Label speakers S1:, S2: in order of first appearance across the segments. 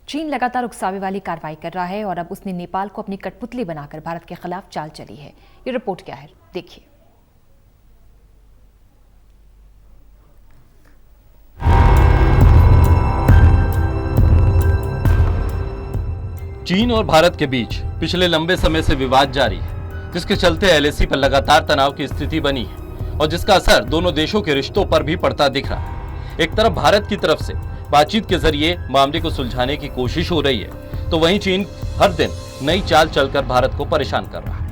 S1: चीन लगातार उकसावे वाली कार्रवाई कर रहा है और अब उसने नेपाल को अपनी कठपुतली बनाकर भारत के खिलाफ चाल चली है। ये रिपोर्ट क्या है, देखिए।
S2: चीन और भारत के बीच पिछले लंबे समय से विवाद जारी है, जिसके चलते एलएसी पर लगातार तनाव की स्थिति बनी है और जिसका असर दोनों देशों के रिश्तों पर भी पड़ता दिख रहा है। एक तरफ भारत की तरफ से बातचीत के जरिए मामले को सुलझाने की कोशिश हो रही है, तो वहीं चीन हर दिन नई चाल चलकर भारत को परेशान कर रहा है।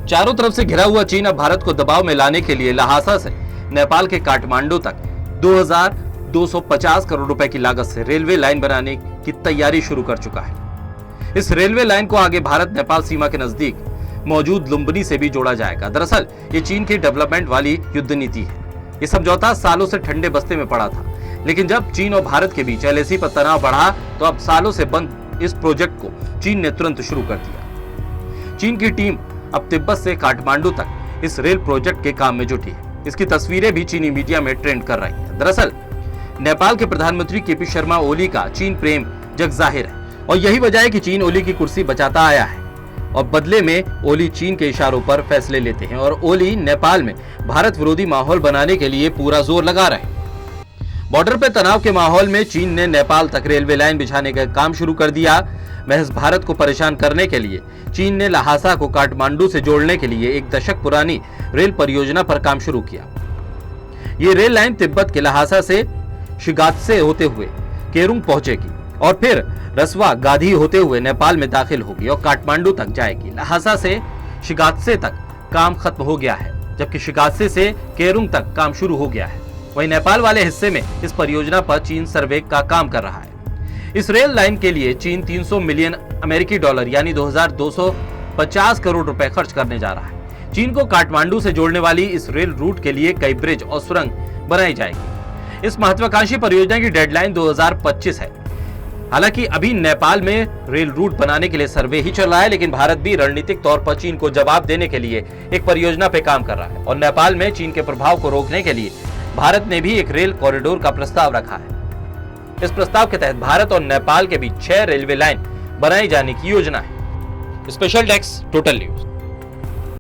S2: चारों तरफ से घिरा हुआ चीन अब भारत को दबाव में लाने के लिए लहासा से नेपाल के काठमांडू तक 2250 करोड़ रुपए की लागत से रेलवे लाइन बनाने की तैयारी शुरू कर चुका है। इस रेलवे लाइन को आगे भारत नेपाल सीमा के नजदीक मौजूद लुम्बिनी से भी जोड़ा जाएगा। दरअसल ये चीन की डेवलपमेंट वाली युद्ध नीति है। ये समझौता सालों से ठंडे बस्ते में पड़ा था, लेकिन जब चीन और भारत के बीच एलएसी पर तनाव बढ़ा तो अब सालों से बंद इस प्रोजेक्ट को चीन ने तुरंत शुरू कर दिया। चीन की टीम अब तिब्बत से काठमांडू तक इस रेल प्रोजेक्ट के काम में जुटी है। इसकी तस्वीरें भी चीनी मीडिया में ट्रेंड कर रही है। दरअसल नेपाल के प्रधानमंत्री केपी शर्मा ओली का चीन प्रेम जग जाहिर है और यही वजह है कि चीन ओली की कुर्सी बचाता आया है और बदले में ओली चीन के इशारों पर फैसले लेते हैं और ओली नेपाल में भारत विरोधी माहौल बनाने के लिए पूरा जोर लगा रहे हैं। बॉर्डर पर तनाव के माहौल में चीन ने नेपाल तक रेलवे लाइन बिछाने का काम शुरू कर दिया। महज भारत को परेशान करने के लिए चीन ने लहासा को काठमांडू से जोड़ने के लिए एक दशक पुरानी रेल परियोजना पर काम शुरू किया। ये रेल लाइन तिब्बत के लहासा से शिगात्से होते हुए केरुंग पहुंचेगी और फिर रसवा गाधी होते हुए नेपाल में दाखिल होगी और काठमांडू तक जाएगी। लहासा से शिगात्से तक काम खत्म हो गया है, जबकि शिगात्से से केरुंग तक काम शुरू हो गया है। वहीं नेपाल वाले हिस्से में इस परियोजना पर चीन सर्वे का काम कर रहा है। इस रेल लाइन के लिए चीन 300 मिलियन अमेरिकी डॉलर यानी 2250 करोड़ रुपए खर्च करने जा रहा है। चीन को काठमांडू से जोड़ने वाली इस रेल रूट के लिए कई ब्रिज और सुरंग बनाई जाएगी। इस महत्वाकांक्षी परियोजना की डेडलाइन 2025 है। हालांकि अभी नेपाल में रेल रूट बनाने के लिए सर्वे ही चल रहा है, लेकिन भारत भी रणनीतिक तौर पर चीन को जवाब देने के लिए एक परियोजना पे काम कर रहा है और नेपाल में चीन के प्रभाव को रोकने के लिए भारत ने भी एक रेल कॉरिडोर का प्रस्ताव रखा है। इस प्रस्ताव के तहत भारत और नेपाल के बीच 6 रेलवे लाइन बनाई जाने की योजना है। Special desk total news.